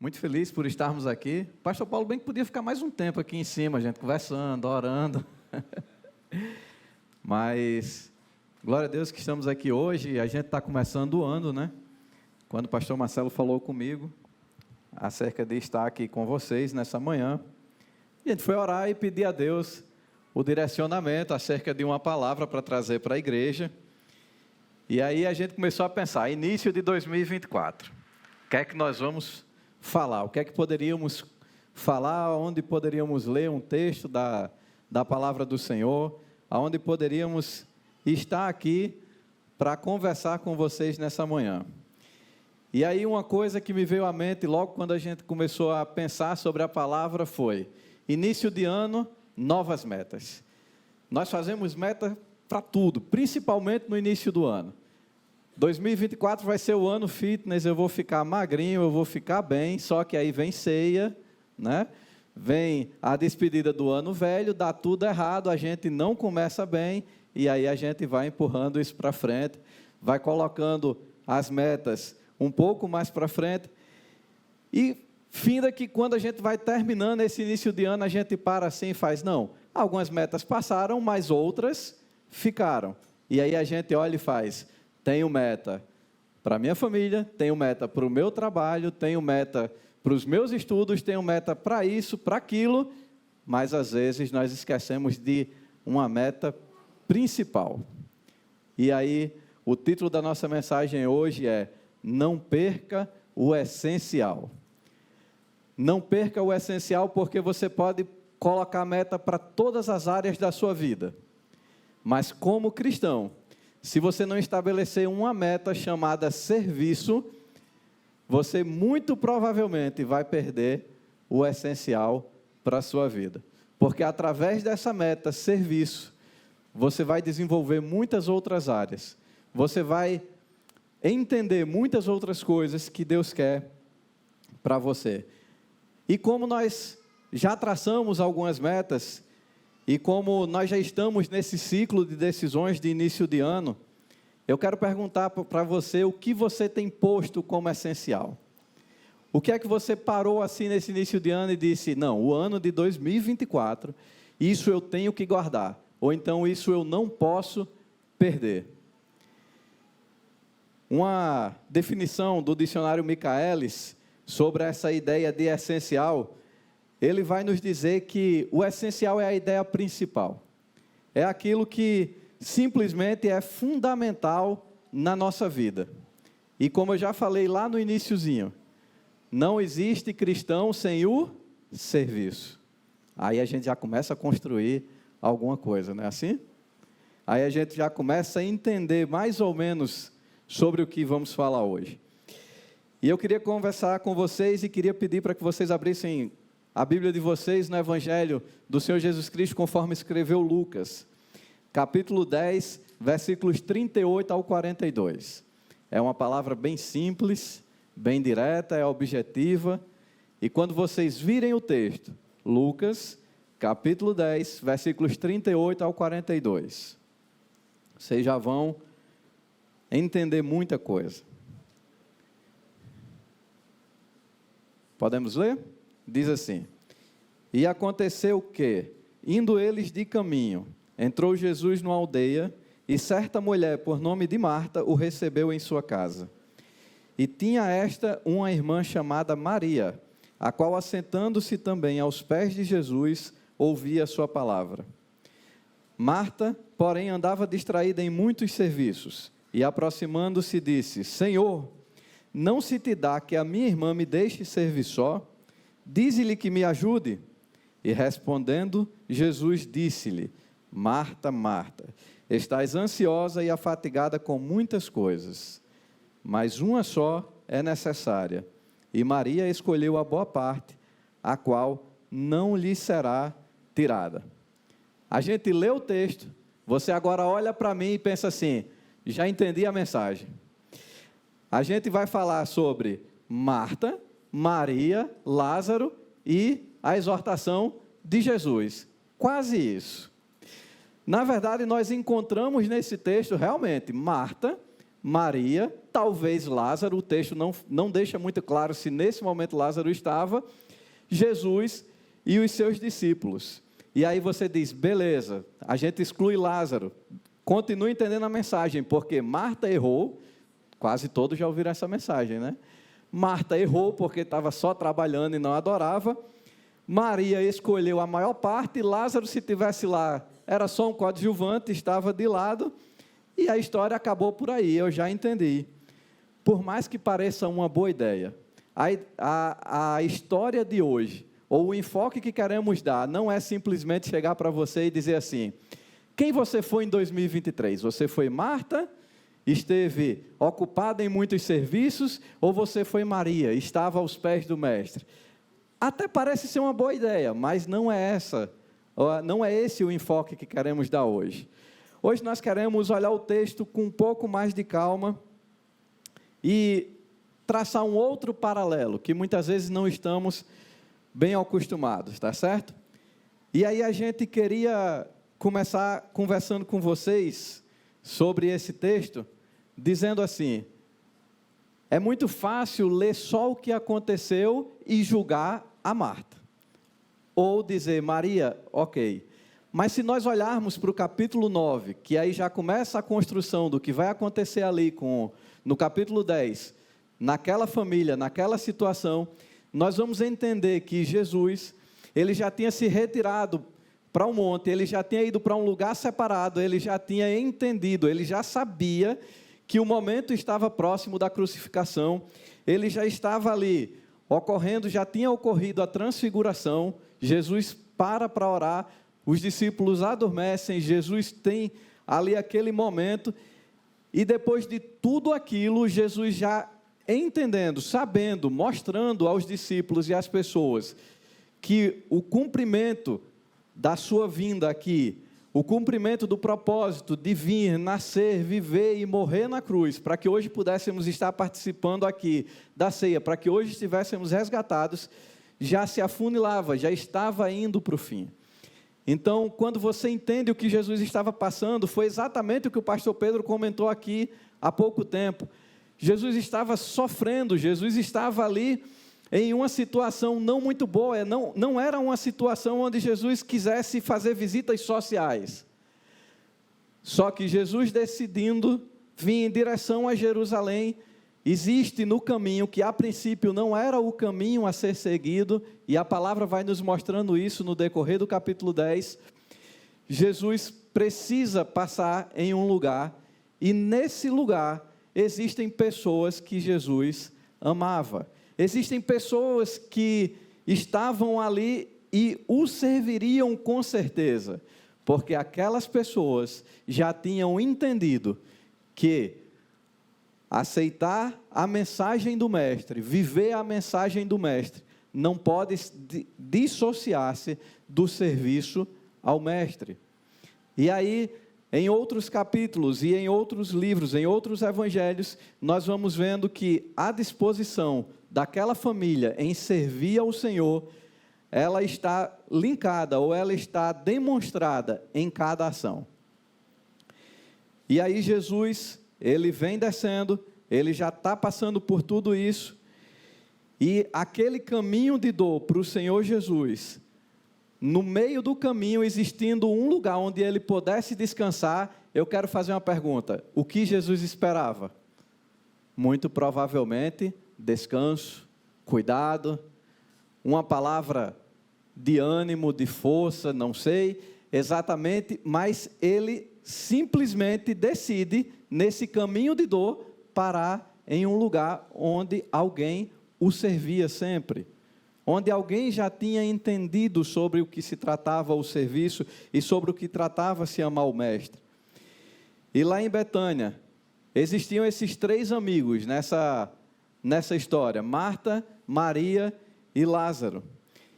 Muito feliz por estarmos aqui. Pastor Paulo bem que podia ficar mais um tempo aqui em cima, a gente conversando, orando. Mas, glória a Deus que estamos aqui hoje. A gente está começando o ano, né? Quando o pastor Marcelo falou comigo acerca de estar aqui com vocês nessa manhã, e a gente foi orar e pedir a Deus o direcionamento acerca de uma palavra para trazer para a igreja. E aí a gente começou a pensar, início de 2024, o que é que nós vamos falar? O que é que poderíamos falar? Onde poderíamos ler um texto da palavra do Senhor? Aonde poderíamos estar aqui para conversar com vocês nessa manhã? E aí uma coisa que me veio à mente logo quando a gente começou a pensar sobre a palavra foi, início de ano, novas metas. Nós fazemos meta para tudo, principalmente no início do ano. 2024 vai ser o ano fitness, eu vou ficar magrinho, eu vou ficar bem, só que aí vem ceia, né? Vem a despedida do ano velho, dá tudo errado, a gente não começa bem, e aí a gente vai empurrando isso para frente, vai colocando as metas um pouco mais para frente, e finda que quando a gente vai terminando esse início de ano, a gente para assim e faz, não, algumas metas passaram, mas outras ficaram, e aí a gente olha e faz, tenho meta para a minha família, tenho meta para o meu trabalho, tenho meta para os meus estudos, tenho meta para isso, para aquilo, mas às vezes nós esquecemos de uma meta principal. E aí, o título da nossa mensagem hoje é, não perca o essencial. Não perca o essencial porque você pode colocar meta para todas as áreas da sua vida. Mas como cristão, se você não estabelecer uma meta chamada serviço, você muito provavelmente vai perder o essencial para a sua vida. Porque através dessa meta, serviço, você vai desenvolver muitas outras áreas. Você vai entender muitas outras coisas que Deus quer para você. E como nós já traçamos algumas metas, e como nós já estamos nesse ciclo de decisões de início de ano, eu quero perguntar para você o que você tem posto como essencial. O que é que você parou assim nesse início de ano e disse, não, o ano de 2024, isso eu tenho que guardar, ou então isso eu não posso perder. Uma definição do dicionário Michaelis sobre essa ideia de essencial, ele vai nos dizer que o essencial é a ideia principal. É aquilo que simplesmente é fundamental na nossa vida. E como eu já falei lá no iniciozinho, não existe cristão sem o serviço. Aí a gente já começa a construir alguma coisa, não é assim? Aí a gente já começa a entender mais ou menos sobre o que vamos falar hoje. E eu queria conversar com vocês e queria pedir para que vocês abrissem a Bíblia de vocês no Evangelho do Senhor Jesus Cristo, conforme escreveu Lucas, capítulo 10, versículos 38 ao 42. É uma palavra bem simples, bem direta, é objetiva. E quando vocês virem o texto, Lucas, capítulo 10, versículos 38 ao 42, vocês já vão entender muita coisa. Podemos ler? Diz assim, e aconteceu que, indo eles de caminho, entrou Jesus numa aldeia, e certa mulher, por nome de Marta, o recebeu em sua casa. E tinha esta uma irmã chamada Maria, a qual, assentando-se também aos pés de Jesus, ouvia a sua palavra. Marta, porém, andava distraída em muitos serviços, e aproximando-se disse, Senhor, não se te dá que a minha irmã me deixe servir só? Dize-lhe que me ajude. E respondendo, Jesus disse-lhe, Marta, Marta, estás ansiosa e afatigada com muitas coisas, mas uma só é necessária. E Maria escolheu a boa parte, a qual não lhe será tirada. A gente lê o texto, você agora olha para mim e pensa assim, já entendi a mensagem. A gente vai falar sobre Marta, Maria, Lázaro e a exortação de Jesus. Quase isso. Na verdade, nós encontramos nesse texto, realmente, Marta, Maria, talvez Lázaro, o texto não deixa muito claro se nesse momento Lázaro estava, Jesus e os seus discípulos. E aí você diz, beleza, a gente exclui Lázaro. Continue entendendo a mensagem, porque Marta errou, quase todos já ouviram essa mensagem, né? Marta errou porque estava só trabalhando e não adorava. Maria escolheu a maior parte, Lázaro, se tivesse lá, era só um coadjuvante, estava de lado, e a história acabou por aí, eu já entendi. Por mais que pareça uma boa ideia, a história de hoje, ou o enfoque que queremos dar, não é simplesmente chegar para você e dizer assim, quem você foi em 2023? Você foi Marta, esteve ocupada em muitos serviços, ou você foi Maria, estava aos pés do Mestre? Até parece ser uma boa ideia, mas não é esse o enfoque que queremos dar hoje. Hoje nós queremos olhar o texto com um pouco mais de calma e traçar um outro paralelo, que muitas vezes não estamos bem acostumados, tá certo? E aí a gente queria começar conversando com vocês sobre esse texto, dizendo assim, é muito fácil ler só o que aconteceu e julgar a Marta, ou dizer, Maria, ok, mas se nós olharmos para o capítulo 9, que aí já começa a construção do que vai acontecer ali no capítulo 10, naquela família, naquela situação, nós vamos entender que Jesus, ele já tinha se retirado para um monte, ele já tinha ido para um lugar separado, ele já tinha entendido, ele já sabia que o momento estava próximo da crucificação, ele já estava ali ocorrendo, já tinha ocorrido a transfiguração, Jesus para orar, os discípulos adormecem, Jesus tem ali aquele momento, e depois de tudo aquilo, Jesus já entendendo, sabendo, mostrando aos discípulos e às pessoas, que o cumprimento da sua vinda aqui, o cumprimento do propósito de vir, nascer, viver e morrer na cruz, para que hoje pudéssemos estar participando aqui da ceia, para que hoje estivéssemos resgatados, já se afunilava, já estava indo para o fim. Então, quando você entende o que Jesus estava passando, foi exatamente o que o pastor Pedro comentou aqui há pouco tempo. Jesus estava sofrendo, Jesus estava ali em uma situação não muito boa, não era uma situação onde Jesus quisesse fazer visitas sociais. Só que Jesus decidindo vir em direção a Jerusalém, existe no caminho, que a princípio não era o caminho a ser seguido, e a palavra vai nos mostrando isso no decorrer do capítulo 10, Jesus precisa passar em um lugar, e nesse lugar existem pessoas que Jesus amava. Existem pessoas que estavam ali e o serviriam com certeza, porque aquelas pessoas já tinham entendido que aceitar a mensagem do Mestre, viver a mensagem do Mestre, não pode dissociar-se do serviço ao Mestre. E aí, em outros capítulos e em outros livros, em outros evangelhos, nós vamos vendo que a disposição daquela família em servir ao Senhor, ela está linkada ou ela está demonstrada em cada ação. E aí Jesus, ele vem descendo, ele já está passando por tudo isso, e aquele caminho de dor para o Senhor Jesus, no meio do caminho existindo um lugar onde ele pudesse descansar, eu quero fazer uma pergunta, o que Jesus esperava? Muito provavelmente, descanso, cuidado, uma palavra de ânimo, de força, não sei exatamente, mas ele simplesmente decide, nesse caminho de dor, parar em um lugar onde alguém o servia sempre, onde alguém já tinha entendido sobre o que se tratava o serviço e sobre o que tratava-se amar o Mestre. E lá em Betânia, existiam esses 3 amigos nessa história, Marta, Maria e Lázaro.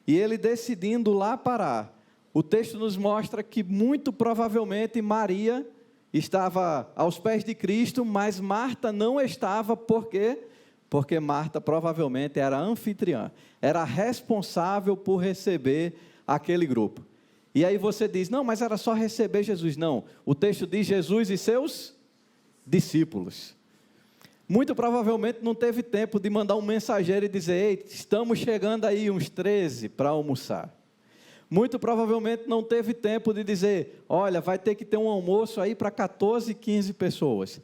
E ele decidindo lá parar, o texto nos mostra que muito provavelmente Maria estava aos pés de Cristo, mas Marta não estava, por quê? Porque Marta provavelmente era anfitriã, era responsável por receber aquele grupo. E aí você diz, não, mas era só receber Jesus. Não, o texto diz Jesus e seus discípulos. Muito provavelmente não teve tempo de mandar um mensageiro e dizer: ei, estamos chegando aí uns 13 para almoçar. Muito provavelmente não teve tempo de dizer: olha, vai ter que ter um almoço aí para 14, 15 pessoas.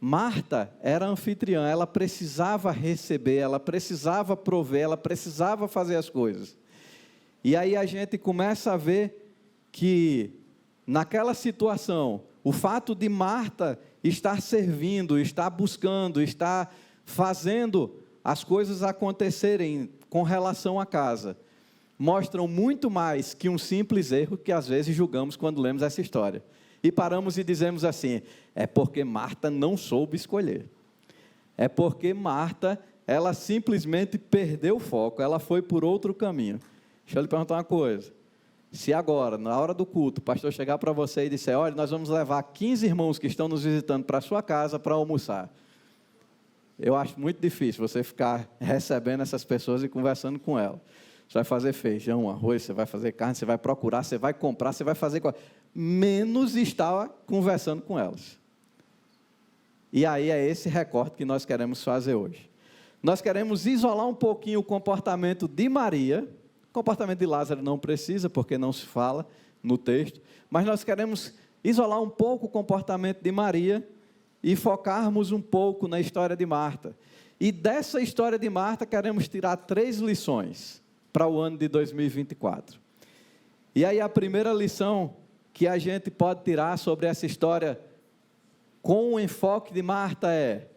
Marta era anfitriã, ela precisava receber, ela precisava prover, ela precisava fazer as coisas. E aí a gente começa a ver que, naquela situação, o fato de Marta estar servindo, estar buscando, estar fazendo as coisas acontecerem com relação à casa, mostram muito mais que um simples erro que às vezes julgamos quando lemos essa história. E paramos e dizemos assim: é porque Marta não soube escolher. É porque Marta, ela simplesmente perdeu o foco, ela foi por outro caminho. Deixa eu lhe perguntar uma coisa. Se agora, na hora do culto, o pastor chegar para você e disser: olha, nós vamos levar 15 irmãos que estão nos visitando para a sua casa para almoçar. Eu acho muito difícil você ficar recebendo essas pessoas e conversando com elas. Você vai fazer feijão, arroz, você vai fazer carne, você vai procurar, você vai comprar, você vai fazer... menos estar conversando com elas. E aí é esse recorte que nós queremos fazer hoje. Nós queremos isolar um pouquinho o comportamento de Maria. O comportamento de Lázaro não precisa, porque não se fala no texto. Mas nós queremos isolar um pouco o comportamento de Maria e focarmos um pouco na história de Marta. E dessa história de Marta queremos tirar 3 lições para o ano de 2024. E aí a primeira lição que a gente pode tirar sobre essa história com o enfoque de Marta é: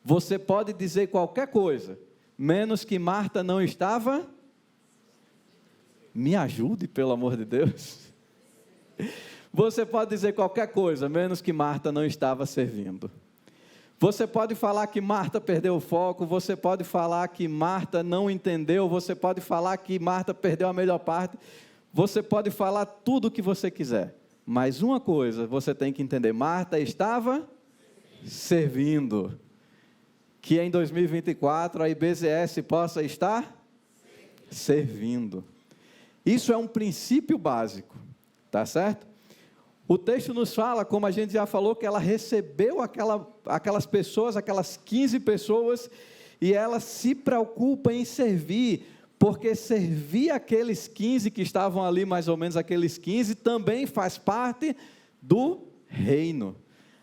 você pode dizer qualquer coisa, menos que Marta não estava... Me ajude, pelo amor de Deus. Você pode dizer qualquer coisa, menos que Marta não estava servindo. Você pode falar que Marta perdeu o foco, você pode falar que Marta não entendeu, você pode falar que Marta perdeu a melhor parte, você pode falar tudo o que você quiser. Mas uma coisa você tem que entender: Marta estava servindo. Que em 2024 a IBZS possa estar servindo. Isso é um princípio básico, tá certo? O texto nos fala, como a gente já falou, que ela recebeu aquelas pessoas, aquelas 15 pessoas, e ela se preocupa em servir, porque servir aqueles 15 que estavam ali, mais ou menos aqueles 15, também faz parte do reino.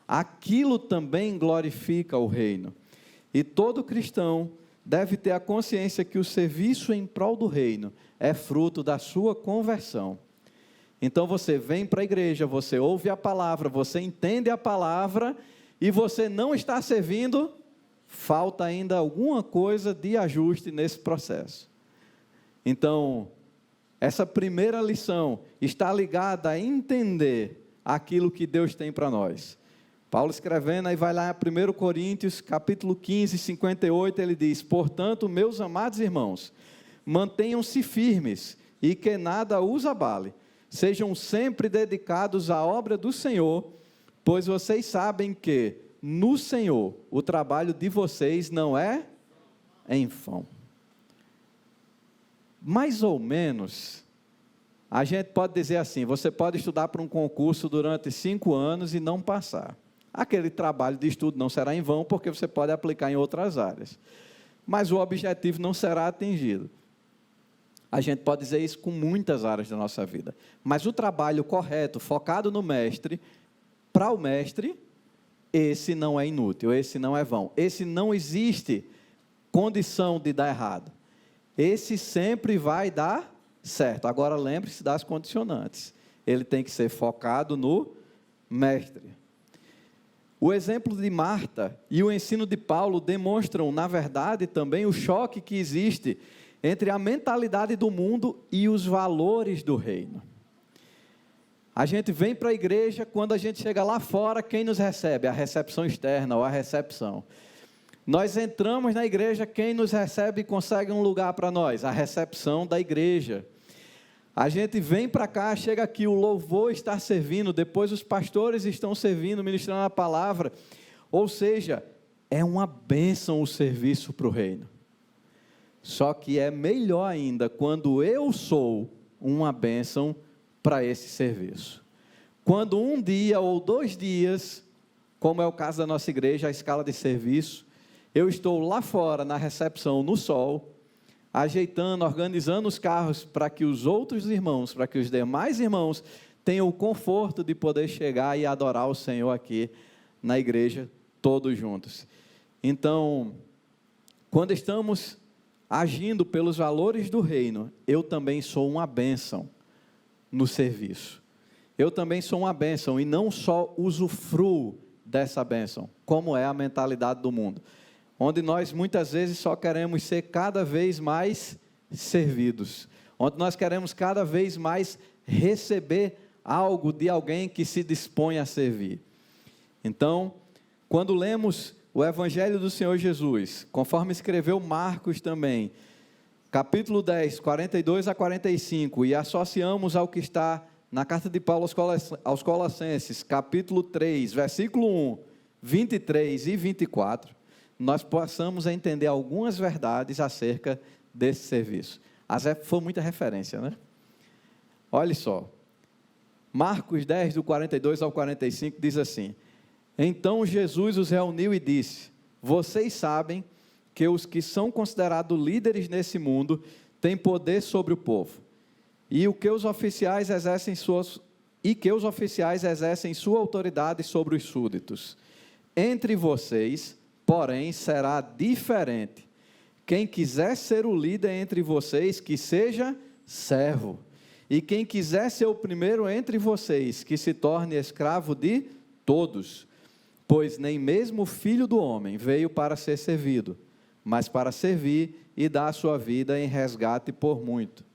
Aquilo também glorifica o reino. E todo cristão deve ter a consciência que o serviço em prol do reino é fruto da sua conversão. Então você vem para a igreja, você ouve a palavra, você entende a palavra e você não está servindo, falta ainda alguma coisa de ajuste nesse processo. Então, essa primeira lição está ligada a entender aquilo que Deus tem para nós. Paulo escrevendo, aí vai lá em 1 Coríntios, capítulo 15, 58, ele diz: portanto, meus amados irmãos, mantenham-se firmes e que nada os abale. Sejam sempre dedicados à obra do Senhor, pois vocês sabem que, no Senhor, o trabalho de vocês não é em vão. Mais ou menos, a gente pode dizer assim: você pode estudar para um concurso durante 5 anos e não passar. Aquele trabalho de estudo não será em vão, porque você pode aplicar em outras áreas. Mas o objetivo não será atingido. A gente pode dizer isso com muitas áreas da nossa vida. Mas o trabalho correto, focado no mestre, para o mestre, esse não é inútil, esse não é vão. Esse não existe condição de dar errado. Esse sempre vai dar certo. Agora lembre-se das condicionantes. Ele tem que ser focado no mestre. O exemplo de Marta e o ensino de Paulo demonstram, na verdade, também o choque que existe entre a mentalidade do mundo e os valores do reino. A gente vem para a igreja, quando a gente chega lá fora, quem nos recebe? A recepção externa ou a recepção. Nós entramos na igreja, quem nos recebe e consegue um lugar para nós? A recepção da igreja. A gente vem para cá, chega aqui, o louvor está servindo, depois os pastores estão servindo, ministrando a palavra. Ou seja, é uma bênção o serviço para o reino. Só que é melhor ainda quando eu sou uma bênção para esse serviço. Quando um dia ou 2 dias como é o caso da nossa igreja, a escala de serviço. Eu estou lá fora, na recepção, no sol, ajeitando, organizando os carros para que os outros irmãos, para que os demais irmãos tenham o conforto de poder chegar e adorar o Senhor aqui na igreja, todos juntos. Então, quando estamos agindo pelos valores do reino, eu também sou uma bênção no serviço. Eu também sou uma bênção e não só usufruo dessa bênção, como é a mentalidade do mundo, onde nós muitas vezes só queremos ser cada vez mais servidos, onde nós queremos cada vez mais receber algo de alguém que se dispõe a servir. Então, quando lemos o Evangelho do Senhor Jesus, conforme escreveu Marcos também, capítulo 10, 42 a 45, e associamos ao que está na carta de Paulo aos Colossenses, capítulo 3, versículo 1, 23 e 24, nós possamos entender algumas verdades acerca desse serviço. Foi muita referência, né? Olha só, Marcos 10, do 42 ao 45, diz assim: então Jesus os reuniu e disse: vocês sabem que os que são considerados líderes nesse mundo têm poder sobre o povo, e que os oficiais exercem sua autoridade sobre os súditos. Entre vocês, porém, será diferente. Quem quiser ser o líder entre vocês, que seja servo. E quem quiser ser o primeiro entre vocês, que se torne escravo de todos. Pois nem mesmo o Filho do Homem veio para ser servido, mas para servir e dar a sua vida em resgate por muito.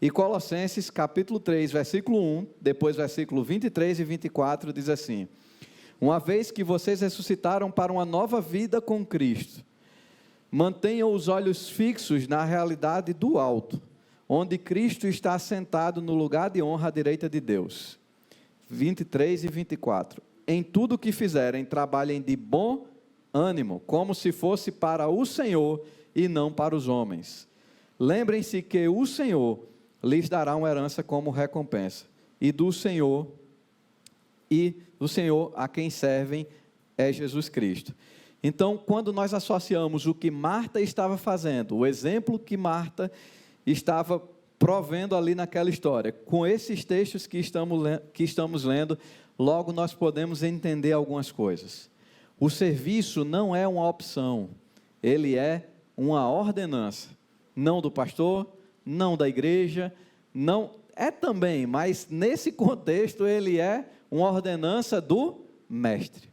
E Colossenses capítulo 3, versículo 1, depois versículo 23 e 24, diz assim: uma vez que vocês ressuscitaram para uma nova vida com Cristo, mantenham os olhos fixos na realidade do alto, onde Cristo está sentado no lugar de honra à direita de Deus. 23 e 24. Em tudo o que fizerem, trabalhem de bom ânimo, como se fosse para o Senhor e não para os homens. Lembrem-se que o Senhor lhes dará uma herança como recompensa, e do Senhor a quem servem é Jesus Cristo. Então, quando nós associamos o que Marta estava fazendo, o exemplo que Marta estava provendo ali naquela história, com esses textos que estamos lendo, logo nós podemos entender algumas coisas. O serviço não é uma opção, ele é uma ordenança, não do pastor, não da igreja, não é também, mas nesse contexto ele é uma ordenança do mestre.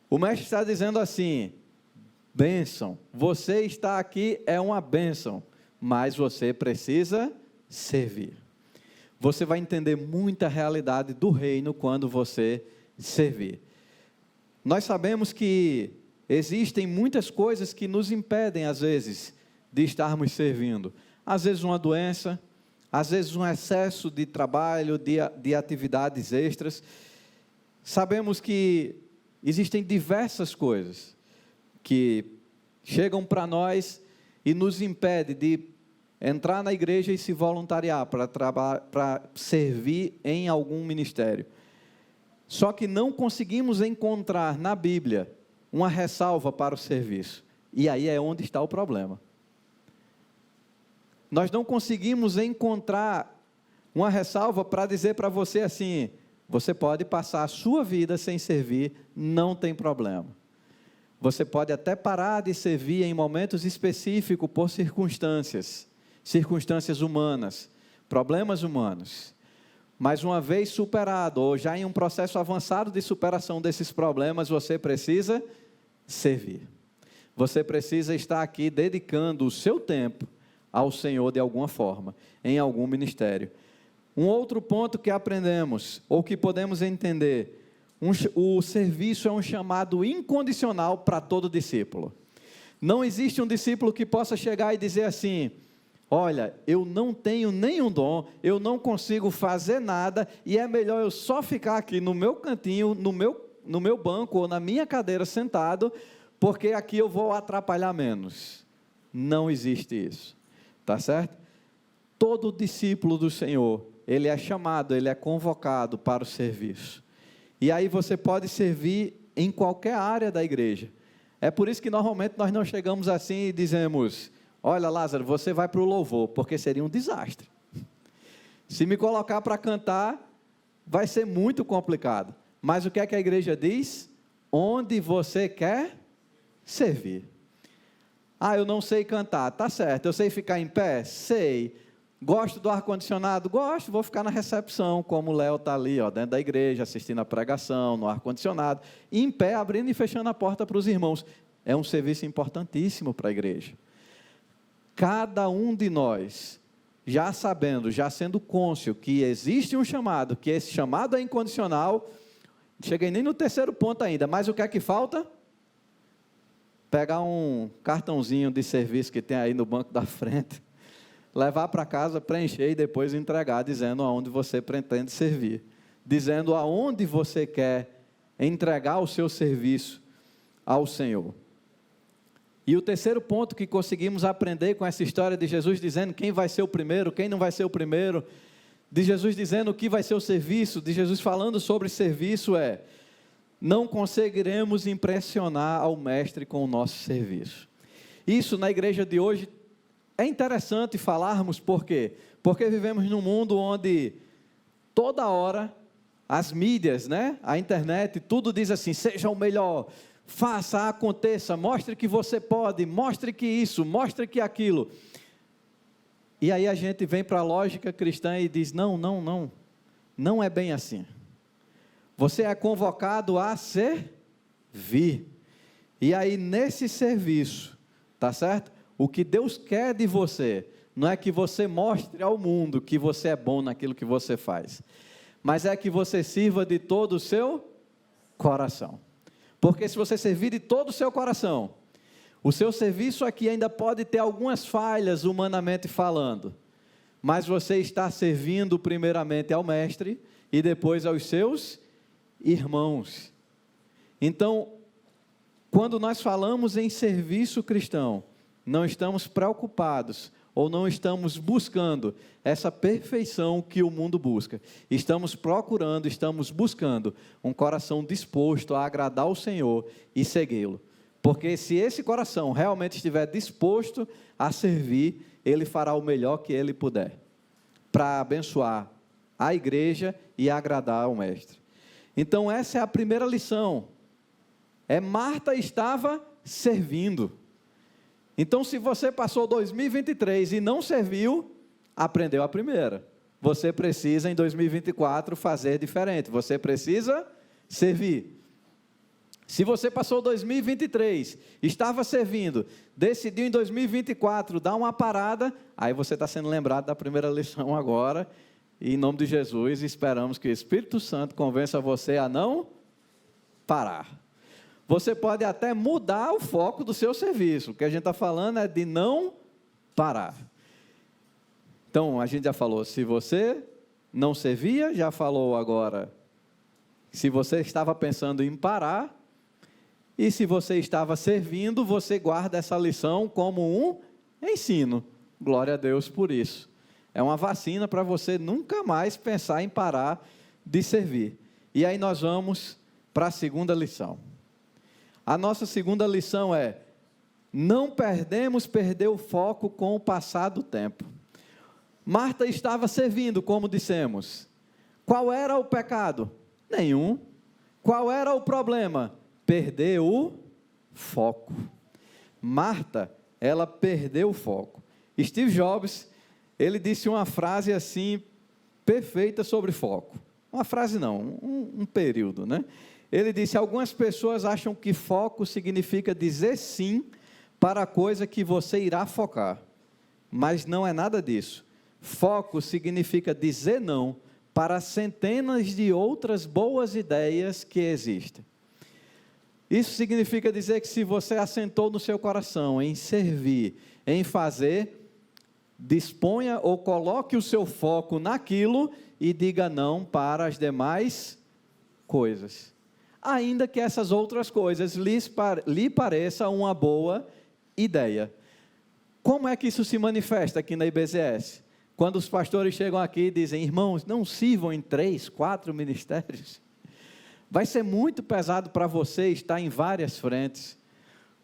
O mestre está dizendo assim: bênção, você está aqui, é uma bênção, mas você precisa servir. Você vai entender muita realidade do reino quando você servir. Nós sabemos que existem muitas coisas que nos impedem, às vezes, de estarmos servindo. Às vezes uma doença, às vezes um excesso de trabalho, de atividades extras. Sabemos que existem diversas coisas que chegam para nós e nos impedem de entrar na igreja e se voluntariar para servir em algum ministério. Só que não conseguimos encontrar na Bíblia uma ressalva para o serviço. E aí é onde está o problema. Nós não conseguimos encontrar uma ressalva para dizer para você assim: você pode passar a sua vida sem servir, não tem problema. Você pode até parar de servir em momentos específicos por circunstâncias humanas, problemas humanos. Mas uma vez superado, ou já em um processo avançado de superação desses problemas, você precisa servir. Você precisa estar aqui dedicando o seu tempo ao Senhor de alguma forma, em algum ministério. Um outro ponto que aprendemos, ou que podemos entender, o serviço é um chamado incondicional para todo discípulo. Não existe um discípulo que possa chegar e dizer assim: olha, eu não tenho nenhum dom, eu não consigo fazer nada, e é melhor eu só ficar aqui no meu cantinho, no meu banco, ou na minha cadeira sentado, porque aqui eu vou atrapalhar menos. Não existe isso, tá certo? Todo discípulo do Senhor, ele é chamado, ele é convocado para o serviço. E aí você pode servir em qualquer área da igreja. É por isso que normalmente nós não chegamos assim e dizemos: olha, Lázaro, você vai para o louvor, porque seria um desastre. Se me colocar para cantar, vai ser muito complicado. Mas o que é que a igreja diz? Onde você quer servir. Ah, eu não sei cantar, tá certo. Eu sei ficar em pé? Sei. Gosto do ar-condicionado? Gosto, vou ficar na recepção, como o Léo está ali, ó, dentro da igreja, assistindo a pregação, no ar-condicionado, em pé, abrindo e fechando a porta para os irmãos. É um serviço importantíssimo para a igreja. Cada um de nós, já sabendo, já sendo cônscio que existe um chamado, que esse chamado é incondicional, cheguei nem no terceiro ponto ainda, mas o que é que falta? Pegar um cartãozinho de serviço que tem aí no banco da frente, levar para casa, preencher e depois entregar, dizendo aonde você pretende servir, dizendo aonde você quer entregar o seu serviço ao Senhor. E o terceiro ponto que conseguimos aprender com essa história de Jesus dizendo quem vai ser o primeiro, quem não vai ser o primeiro, de Jesus dizendo o que vai ser o serviço, de Jesus falando sobre serviço é: não conseguiremos impressionar ao mestre com o nosso serviço. Isso na igreja de hoje é interessante falarmos, por quê? Porque vivemos num mundo onde toda hora as mídias, né, a internet, tudo diz assim: seja o melhor, faça, aconteça, mostre que você pode, mostre que isso, mostre que aquilo. E aí a gente vem para a lógica cristã e diz: não é bem assim. Você é convocado a servir. E aí nesse serviço, tá certo? O que Deus quer de você, não é que você mostre ao mundo que você é bom naquilo que você faz, mas é que você sirva de todo o seu coração. Porque se você servir de todo o seu coração, o seu serviço aqui ainda pode ter algumas falhas humanamente falando, mas você está servindo primeiramente ao mestre e depois aos seus irmãos. Então, quando nós falamos em serviço cristão, não estamos preocupados ou não estamos buscando essa perfeição que o mundo busca. Estamos procurando, estamos buscando um coração disposto a agradar o Senhor e segui-lo. Porque se esse coração realmente estiver disposto a servir, ele fará o melhor que ele puder para abençoar a igreja e agradar ao mestre. Então essa é a primeira lição. Marta estava servindo. Então, se você passou 2023 e não serviu, aprendeu a primeira. Você precisa, em 2024, fazer diferente. Você precisa servir. Se você passou 2023, estava servindo, decidiu em 2024 dar uma parada, aí você está sendo lembrado da primeira lição agora. E, em nome de Jesus, esperamos que o Espírito Santo convença você a não parar. Você pode até mudar o foco do seu serviço. O que a gente está falando é de não parar. Então, a gente já falou, se você não servia, já falou agora, se você estava pensando em parar, e se você estava servindo, você guarda essa lição como um ensino. Glória a Deus por isso. É uma vacina para você nunca mais pensar em parar de servir. E aí nós vamos para a segunda lição. A nossa segunda lição é: não perder o foco com o passar do tempo. Marta estava servindo, como dissemos. Qual era o pecado? Nenhum. Qual era o problema? Perder o foco. Marta, ela perdeu o foco. Steve Jobs, ele disse uma frase assim, perfeita sobre foco. Uma frase não, um período, né? Ele disse: algumas pessoas acham que foco significa dizer sim para a coisa que você irá focar, mas não é nada disso. Foco significa dizer não para centenas de outras boas ideias que existem. Isso significa dizer que se você assentou no seu coração em servir, em fazer, disponha ou coloque o seu foco naquilo e diga não para as demais coisas. Ainda que essas outras coisas lhe pareça uma boa ideia. Como é que isso se manifesta aqui na IBZS? Quando os pastores chegam aqui e dizem: irmãos, não sirvam em 3, 4 ministérios. vai ser muito pesado para você estar em várias frentes.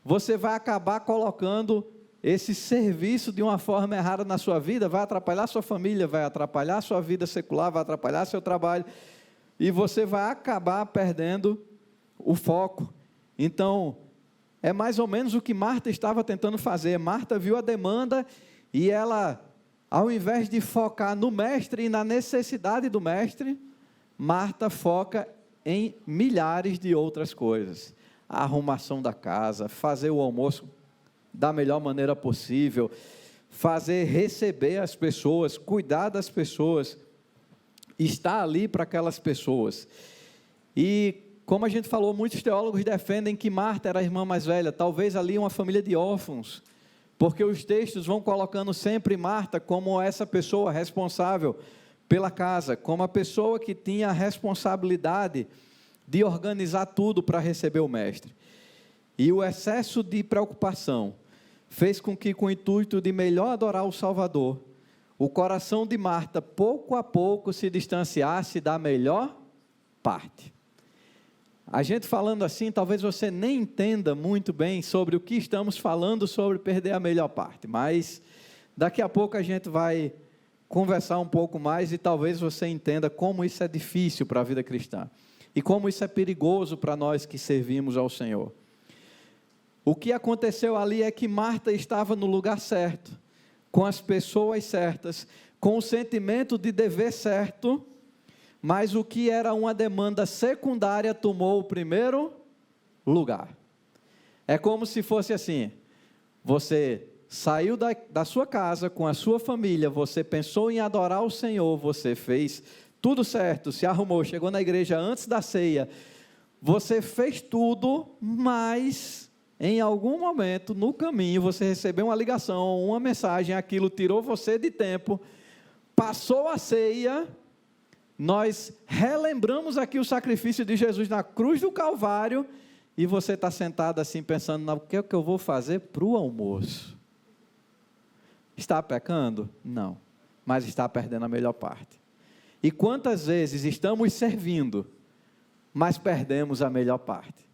Você vai acabar colocando esse serviço de uma forma errada na sua vida, vai atrapalhar sua família, vai atrapalhar sua vida secular, vai atrapalhar seu trabalho, e você vai acabar perdendo o foco. Então, é mais ou menos o que Marta estava tentando fazer. Marta viu a demanda e ela, ao invés de focar no mestre e na necessidade do mestre, Marta foca em milhares de outras coisas. A arrumação da casa, fazer o almoço da melhor maneira possível, receber as pessoas, cuidar das pessoas, estar ali para aquelas pessoas. E, como a gente falou, muitos teólogos defendem que Marta era a irmã mais velha, talvez ali uma família de órfãos, porque os textos vão colocando sempre Marta como essa pessoa responsável pela casa, como a pessoa que tinha a responsabilidade de organizar tudo para receber o mestre. E o excesso de preocupação fez com que, com o intuito de melhor adorar o Salvador, o coração de Marta, pouco a pouco, se distanciasse da melhor parte. A gente falando assim, talvez você nem entenda muito bem sobre o que estamos falando sobre perder a melhor parte, mas daqui a pouco a gente vai conversar um pouco mais e talvez você entenda como isso é difícil para a vida cristã e como isso é perigoso para nós que servimos ao Senhor. O que aconteceu ali é que Marta estava no lugar certo, com as pessoas certas, com o sentimento de dever certo, mas o que era uma demanda secundária tomou o primeiro lugar. É como se fosse assim: você saiu da sua casa com a sua família, você pensou em adorar o Senhor, você fez tudo certo, se arrumou, chegou na igreja antes da ceia, você fez tudo, mas em algum momento no caminho você recebeu uma ligação, uma mensagem, aquilo tirou você de tempo, passou a ceia. Nós relembramos aqui o sacrifício de Jesus na cruz do Calvário, e você está sentado assim pensando, o que é que eu vou fazer para o almoço? Está pecando? Não, mas está perdendo a melhor parte. E quantas vezes estamos servindo, mas perdemos a melhor parte?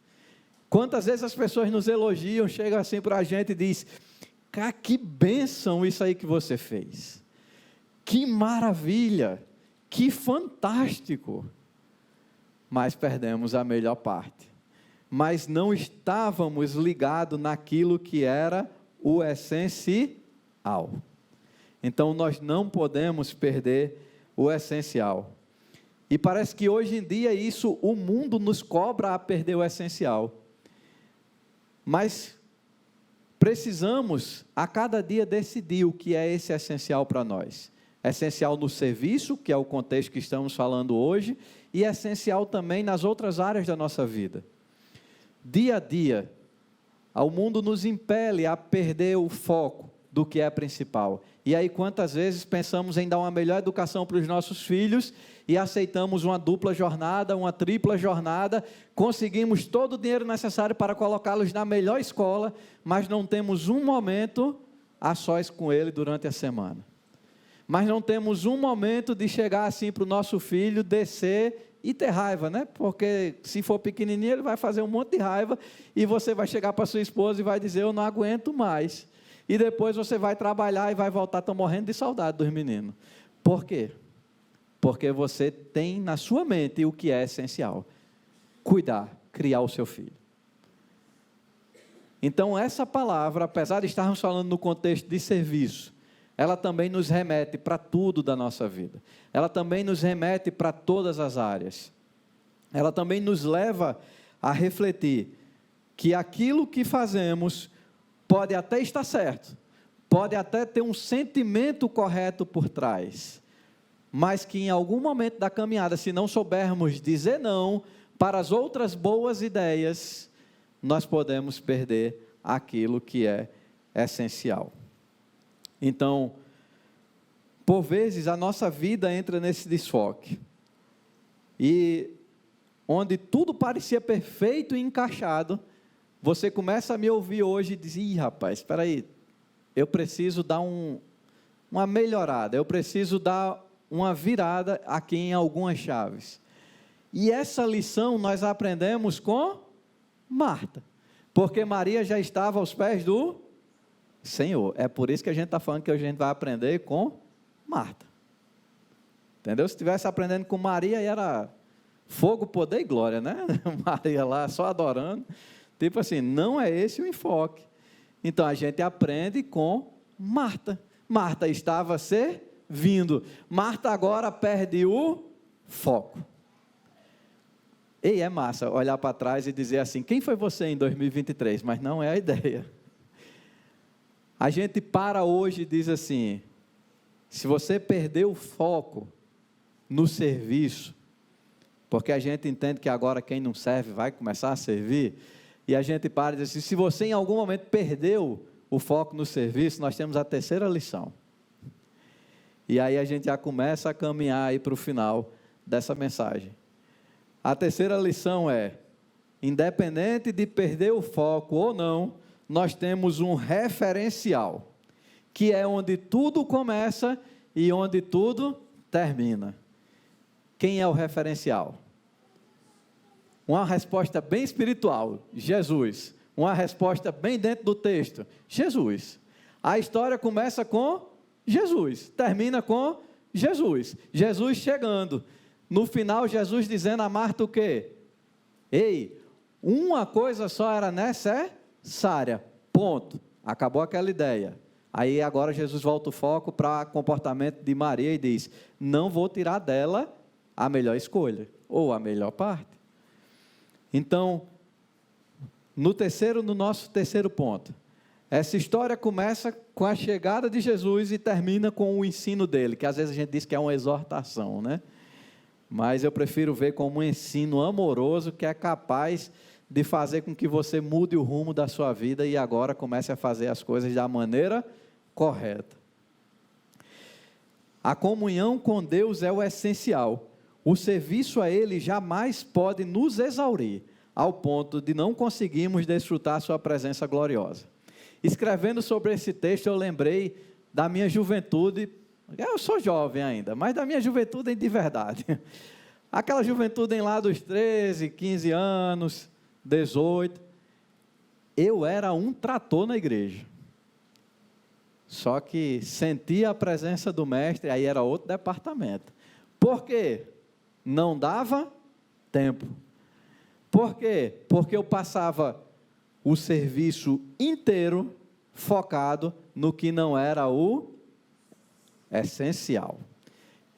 Quantas vezes as pessoas nos elogiam, chegam assim para a gente e dizem, cara, que bênção isso aí que você fez, que maravilha, que fantástico, mas perdemos a melhor parte, mas não estávamos ligados naquilo que era o essencial. Então nós não podemos perder o essencial, e parece que hoje em dia o mundo nos cobra a perder o essencial, mas precisamos a cada dia decidir o que é esse essencial para nós. Essencial no serviço, que é o contexto que estamos falando hoje, e essencial também nas outras áreas da nossa vida. Dia a dia, o mundo nos impele a perder o foco do que é principal. E aí quantas vezes pensamos em dar uma melhor educação para os nossos filhos e aceitamos uma dupla jornada, uma tripla jornada, conseguimos todo o dinheiro necessário para colocá-los na melhor escola, mas não temos um momento a sós com ele durante a semana. Mas não temos um momento de chegar assim para o nosso filho, descer e ter raiva, né? Porque se for pequenininho, ele vai fazer um monte de raiva, e você vai chegar para sua esposa e vai dizer, eu não aguento mais. E depois você vai trabalhar e vai voltar, estão morrendo de saudade dos meninos. Por quê? Porque você tem na sua mente o que é essencial: cuidar, criar o seu filho. Então essa palavra, apesar de estarmos falando no contexto de serviço, ela também nos remete para tudo da nossa vida. Ela também nos remete para todas as áreas. Ela também nos leva a refletir que aquilo que fazemos pode até estar certo, pode até ter um sentimento correto por trás, mas que em algum momento da caminhada, se não soubermos dizer não para as outras boas ideias, nós podemos perder aquilo que é essencial. Então, por vezes a nossa vida entra nesse desfoque, e onde tudo parecia perfeito e encaixado, você começa a me ouvir hoje e diz, rapaz, espera aí, eu preciso dar uma melhorada, eu preciso dar uma virada aqui em algumas chaves. E essa lição nós aprendemos com Marta, porque Maria já estava aos pés do Senhor. É por isso que a gente está falando que a gente vai aprender com Marta. Entendeu? Se estivesse aprendendo com Maria, aí era fogo, poder e glória, né? Maria lá só adorando. Tipo assim, não é esse o enfoque. Então a gente aprende com Marta. Marta estava servindo. Marta agora perde o foco. E é massa olhar para trás e dizer assim, quem foi você em 2023? Mas não é a ideia. A gente para hoje e diz assim, se você perdeu o foco no serviço, porque a gente entende que agora quem não serve vai começar a servir, e a gente para e diz assim, se você em algum momento perdeu o foco no serviço, nós temos a terceira lição. E aí a gente já começa a caminhar aí para o final dessa mensagem. A terceira lição é, independente de perder o foco ou não, nós temos um referencial, que é onde tudo começa e onde tudo termina. Quem é o referencial? Uma resposta bem espiritual, Jesus. Uma resposta bem dentro do texto, Jesus. A história começa com Jesus, termina com Jesus. Jesus chegando. No final, Jesus dizendo a Marta o quê? Ei, uma coisa só era necessária, ponto. Acabou aquela ideia. Aí agora Jesus volta o foco para o comportamento de Maria e diz, não vou tirar dela a melhor escolha, ou a melhor parte. Então, no nosso terceiro ponto, essa história começa com a chegada de Jesus e termina com o ensino dele, que às vezes a gente diz que é uma exortação, né? Mas eu prefiro ver como um ensino amoroso que é capaz de fazer com que você mude o rumo da sua vida e agora comece a fazer as coisas da maneira correta. A comunhão com Deus é o essencial. O serviço a Ele jamais pode nos exaurir, ao ponto de não conseguirmos desfrutar sua presença gloriosa. Escrevendo sobre esse texto, eu lembrei da minha juventude. Eu sou jovem ainda, mas da minha juventude de verdade. Aquela juventude lá dos 13, 15 anos, 18. Eu era um trator na igreja. Só que sentia a presença do mestre, aí era outro departamento. Por quê? Não dava tempo. Por quê? Porque eu passava o serviço inteiro focado no que não era o essencial.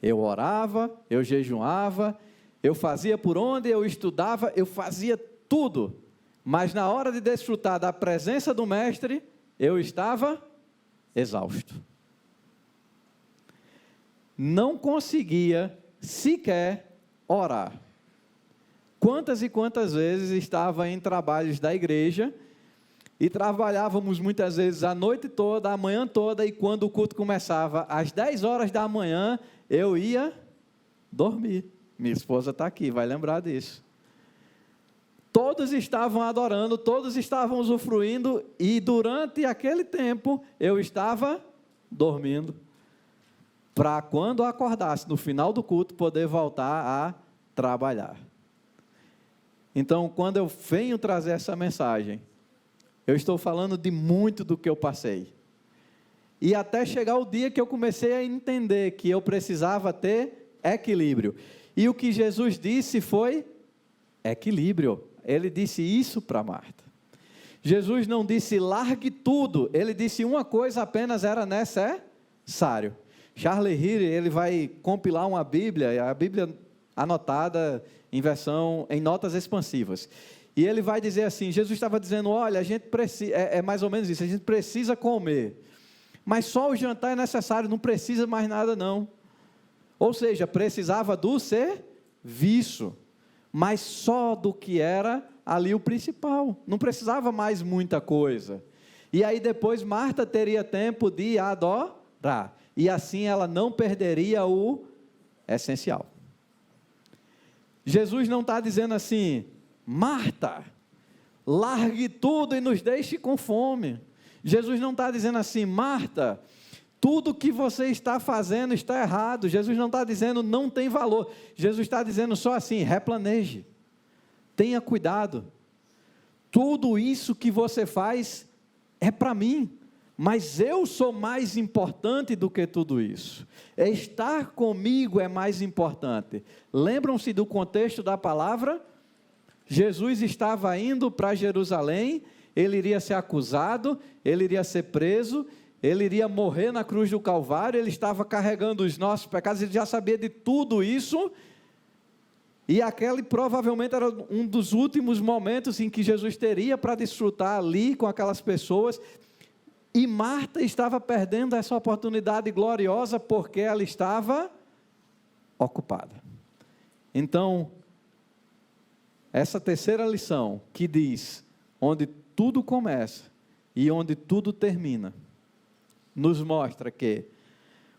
Eu orava, eu jejuava, eu fazia por onde, eu estudava, eu fazia tudo. Mas na hora de desfrutar da presença do mestre, eu estava exausto. Não conseguia sequer orar. Quantas e quantas vezes estava em trabalhos da igreja e trabalhávamos muitas vezes a noite toda, a manhã toda, e quando o culto começava às 10 horas da manhã, eu ia dormir. Minha esposa está aqui, vai lembrar disso. Todos estavam adorando, todos estavam usufruindo, e durante aquele tempo eu estava dormindo, para quando acordasse no final do culto poder voltar a trabalhar. Então, quando eu venho trazer essa mensagem, eu estou falando de muito do que eu passei. E até chegar o dia que eu comecei a entender que eu precisava ter equilíbrio. E o que Jesus disse foi equilíbrio. Ele disse isso para Marta. Jesus não disse largue tudo, ele disse uma coisa apenas era necessário. Charles Heer, ele vai compilar uma Bíblia, a Bíblia anotada em notas expansivas. E ele vai dizer assim, Jesus estava dizendo, olha, a gente precisa, é mais ou menos isso, a gente precisa comer, mas só o jantar é necessário, não precisa mais nada não. Ou seja, precisava do serviço, mas só do que era ali o principal, não precisava mais muita coisa. E aí depois Marta teria tempo de adorar, e assim ela não perderia o essencial. Jesus não está dizendo assim, Marta, largue tudo e nos deixe com fome. Jesus não está dizendo assim, Marta, Tudo que você está fazendo está errado. Jesus não está dizendo não tem valor. Jesus está dizendo só assim, replaneje. Tenha cuidado. Tudo isso que você faz é para mim. Mas eu sou mais importante do que tudo isso. Estar comigo é mais importante. Lembram-se do contexto da palavra? Jesus estava indo para Jerusalém, ele iria ser acusado, ele iria ser preso, ele iria morrer na cruz do Calvário, ele estava carregando os nossos pecados, ele já sabia de tudo isso, e aquele provavelmente era um dos últimos momentos em que Jesus teria para desfrutar ali com aquelas pessoas, e Marta estava perdendo essa oportunidade gloriosa, porque ela estava ocupada. Então, essa terceira lição, que diz, onde tudo começa, e onde tudo termina, nos mostra que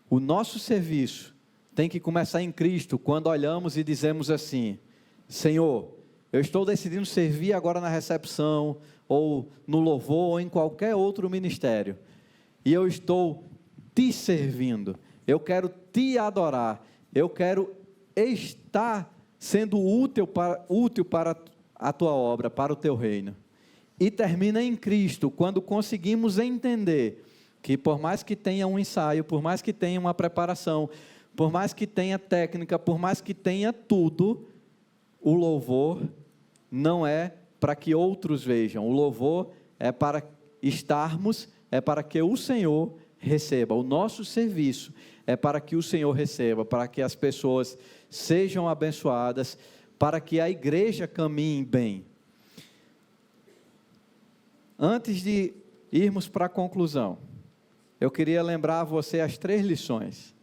o nosso serviço tem que começar em Cristo, quando olhamos e dizemos assim, Senhor, eu estou decidindo servir agora na recepção, ou no louvor, ou em qualquer outro ministério, e eu estou te servindo, eu quero te adorar, eu quero estar sendo útil para a tua obra, para o teu reino. E termina em Cristo, quando conseguimos entender que por mais que tenha um ensaio, por mais que tenha uma preparação, por mais que tenha técnica, por mais que tenha tudo, o louvor não é para que outros vejam, o louvor é para estarmos, é para que o Senhor receba, o nosso serviço é para que o Senhor receba, para que as pessoas sejam abençoadas, para que a igreja caminhe bem. Antes de irmos para a conclusão, eu queria lembrar a você as 3 lições,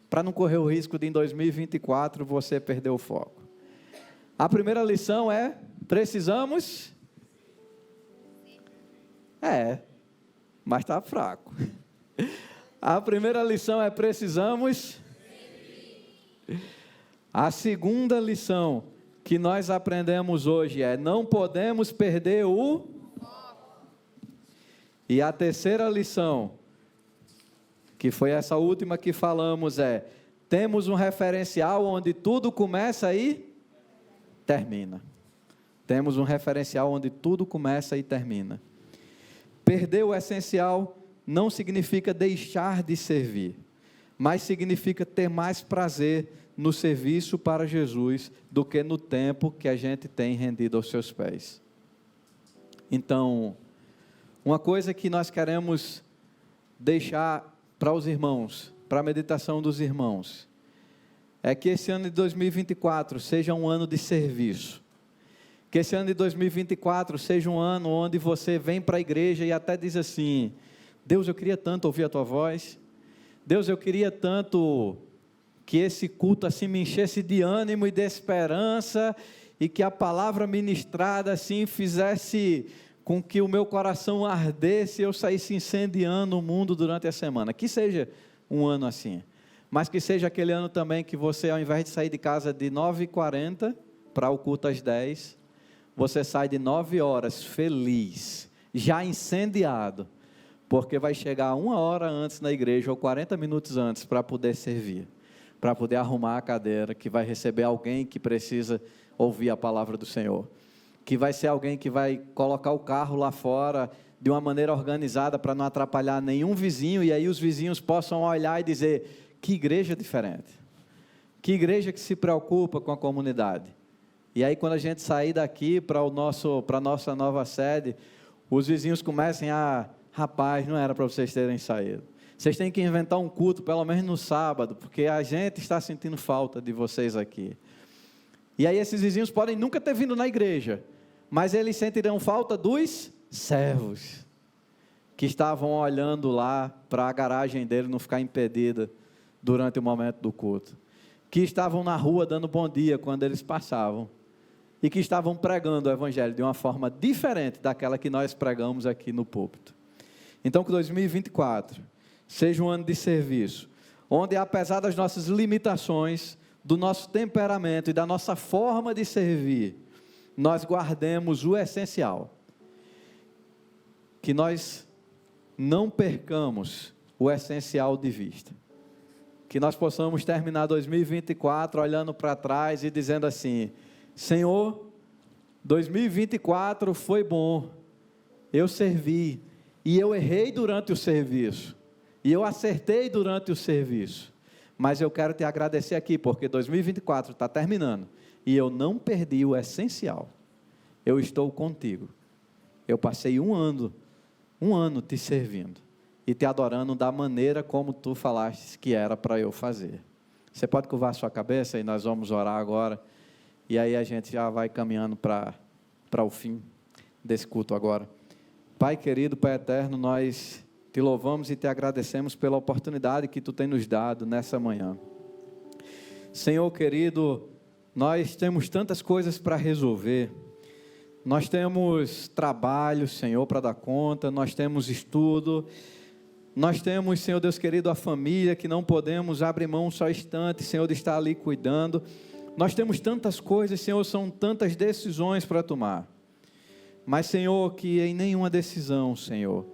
para não correr o risco de em 2024 você perder o foco. A primeira lição é, precisamos? Mas está fraco. A primeira lição é, precisamos? A segunda lição que nós aprendemos hoje é, não podemos perder o foco. E a terceira lição, que foi essa última que falamos, é, temos um referencial onde tudo começa e termina. Temos um referencial onde tudo começa e termina. Perder o essencial não significa deixar de servir, mas significa ter mais prazer no serviço para Jesus do que no tempo que a gente tem rendido aos seus pés. Então, uma coisa que nós queremos deixar para os irmãos, para a meditação dos irmãos, é que esse ano de 2024 seja um ano de serviço. Que esse ano de 2024 seja um ano onde você vem para a igreja e até diz assim, Deus, eu queria tanto ouvir a tua voz, Deus, eu queria tanto que esse culto assim me enchesse de ânimo e de esperança, e que a palavra ministrada assim fizesse com que o meu coração ardesse e eu saísse incendiando o mundo durante a semana. Que seja um ano assim, mas que seja aquele ano também que você, ao invés de sair de casa de 9h40 para o culto às 10, você sai de 9 horas feliz, já incendiado, porque vai chegar 1 hora antes na igreja, ou 40 minutos antes, para poder servir, para poder arrumar a cadeira, que vai receber alguém que precisa ouvir a palavra do Senhor, que vai ser alguém que vai colocar o carro lá fora, de uma maneira organizada, para não atrapalhar nenhum vizinho, e aí os vizinhos possam olhar e dizer, que igreja diferente, que igreja que se preocupa com a comunidade. E aí quando a gente sair daqui para a nossa nova sede, os vizinhos comecem a, rapaz, não era para vocês terem saído, vocês têm que inventar um culto, pelo menos no sábado, porque a gente está sentindo falta de vocês aqui. E aí esses vizinhos podem nunca ter vindo na igreja, mas eles sentirão falta dos servos, que estavam olhando lá para a garagem dele não ficar impedida durante o momento do culto, que estavam na rua dando bom dia quando eles passavam, e que estavam pregando o evangelho de uma forma diferente daquela que nós pregamos aqui no púlpito. Então que 2024 seja um ano de serviço, onde apesar das nossas limitações, do nosso temperamento e da nossa forma de servir, nós guardemos o essencial, que nós não percamos o essencial de vista. Que nós possamos terminar 2024 olhando para trás e dizendo assim: Senhor, 2024 foi bom, eu servi, e eu errei durante o serviço, e eu acertei durante o serviço, mas eu quero te agradecer aqui, porque 2024 está terminando, e eu não perdi o essencial, eu estou contigo, eu passei um ano te servindo, e te adorando da maneira como tu falaste que era para eu fazer. Você pode curvar a sua cabeça e nós vamos orar agora, e aí a gente já vai caminhando para o fim desse culto agora. Pai querido, Pai eterno, nós te louvamos e te agradecemos pela oportunidade que tu tem nos dado nessa manhã. Senhor querido, nós temos tantas coisas para resolver, nós temos trabalho, Senhor, para dar conta, nós temos estudo, nós temos, Senhor Deus querido, a família que não podemos abrir mão só instante, Senhor, de estar ali cuidando. Nós temos tantas coisas, Senhor, são tantas decisões para tomar. Mas, Senhor, que em nenhuma decisão, Senhor,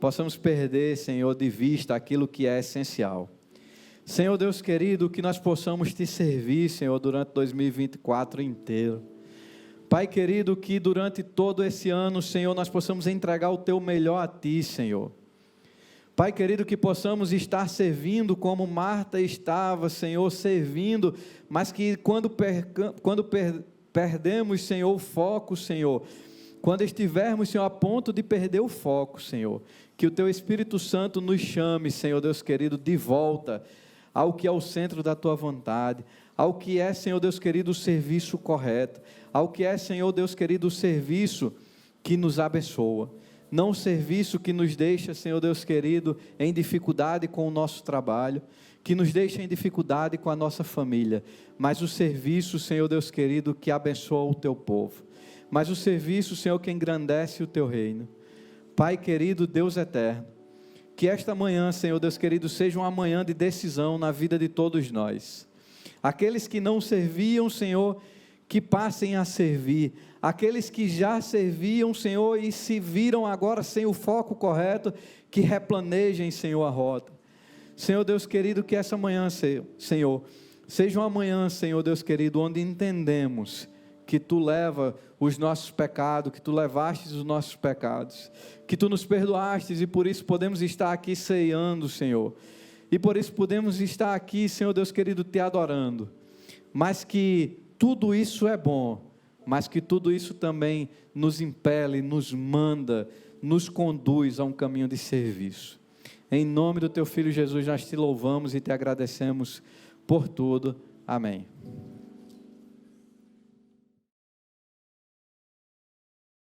possamos perder, Senhor, de vista aquilo que é essencial. Senhor Deus querido, que nós possamos te servir, Senhor, durante 2024 inteiro. Pai querido, que durante todo esse ano, Senhor, nós possamos entregar o teu melhor a ti, Senhor. Pai querido, que possamos estar servindo como Marta estava, Senhor, servindo, mas que quando perdemos, Senhor, o foco, Senhor, quando estivermos, Senhor, a ponto de perder o foco, Senhor, que o Teu Espírito Santo nos chame, Senhor Deus querido, de volta ao que é o centro da Tua vontade, ao que é, Senhor Deus querido, o serviço correto, ao que é, Senhor Deus querido, o serviço que nos abençoa. Não o serviço que nos deixa, Senhor Deus querido, em dificuldade com o nosso trabalho, que nos deixa em dificuldade com a nossa família, mas o serviço, Senhor Deus querido, que abençoa o Teu povo, mas o serviço, Senhor, que engrandece o Teu reino. Pai querido, Deus eterno, que esta manhã, Senhor Deus querido, seja uma manhã de decisão na vida de todos nós. Aqueles que não serviam, Senhor, que passem a servir. Aqueles que já serviam, Senhor, e se viram agora sem o foco correto, que replanejem, Senhor, a rota. Senhor Deus querido, que essa manhã, Senhor, seja uma manhã, Senhor Deus querido, onde entendemos que Tu leva os nossos pecados, que Tu levastes os nossos pecados, que Tu nos perdoastes e por isso podemos estar aqui ceando, Senhor. E por isso podemos estar aqui, Senhor Deus querido, Te adorando. Mas que tudo isso é bom, mas que tudo isso também nos impele, nos manda, nos conduz a um caminho de serviço. Em nome do Teu Filho Jesus, nós Te louvamos e Te agradecemos por tudo. Amém.